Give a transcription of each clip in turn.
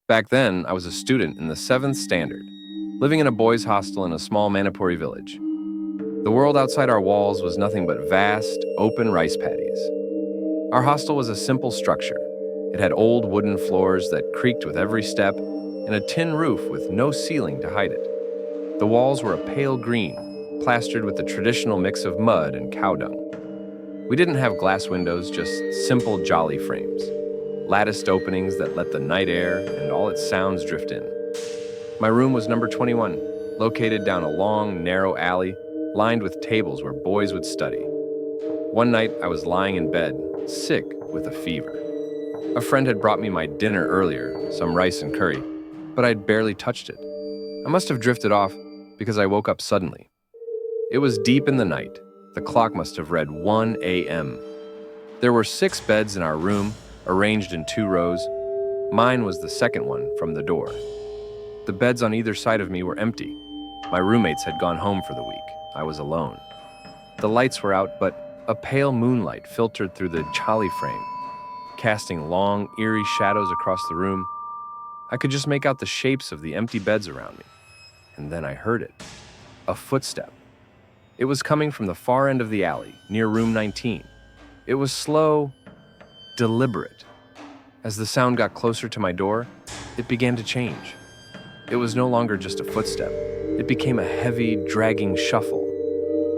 Back then, I was a student in the 7th standard, living in a boys' hostel in a small Manipuri village. The world outside our walls was nothing but vast, open rice paddies. Our hostel was a simple structure. It had old wooden floors that creaked with every step and a tin roof with no ceiling to hide it. The walls were a pale green, plastered with the traditional mix of mud and cow dung. We didn't have glass windows, just simple jali frames, latticed openings that let the night air and all its sounds drift in. My room was number 21, located down a long, narrow alley lined with tables where boys would study. One night, I was lying in bed, sick with a fever. A friend had brought me my dinner earlier, some rice and curry, but I'd barely touched it. I must have drifted off because I woke up suddenly. It was deep in the night. The clock must have read 1 a.m. There were 6 beds in our room, arranged in 2 rows. Mine was the second one from the door. The beds on either side of me were empty. My roommates had gone home for the week. I was alone. The lights were out, but a pale moonlight filtered through the jali frame, casting long, eerie shadows across the room. I could just make out the shapes of the empty beds around me. And then I heard it. A footstep. It was coming from the far end of the alley, near room 19. It was slow, deliberate. As the sound got closer to my door, it began to change. It was no longer just a footstep. It became a heavy, dragging shuffle,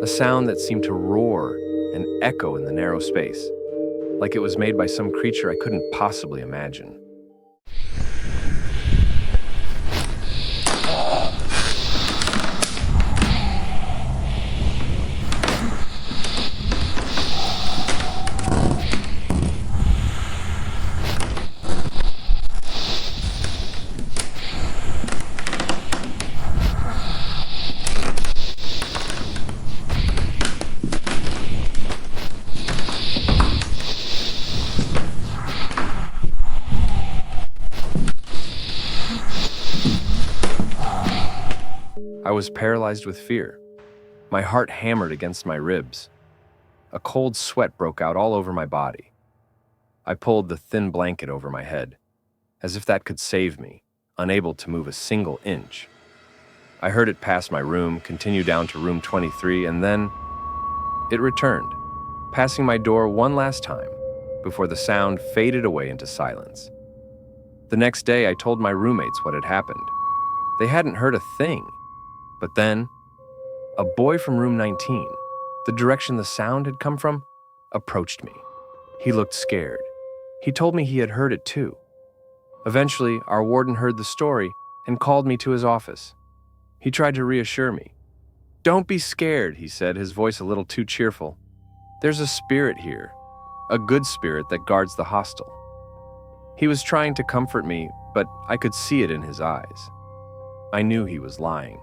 a sound that seemed to roar and echo in the narrow space, like it was made by some creature I couldn't possibly imagine. I was paralyzed with fear. My heart hammered against my ribs. A cold sweat broke out all over my body. I pulled the thin blanket over my head, as if that could save me, unable to move a single inch. I heard it pass my room, continue down to room 23, and then it returned, passing my door one last time before the sound faded away into silence. The next day, I told my roommates what had happened. They hadn't heard a thing. But then, a boy from room 19, the direction the sound had come from, approached me. He looked scared. He told me he had heard it too. Eventually, our warden heard the story and called me to his office. He tried to reassure me. "Don't be scared," he said, his voice a little too cheerful. "There's a spirit here, a good spirit that guards the hostel." He was trying to comfort me, but I could see it in his eyes. I knew he was lying.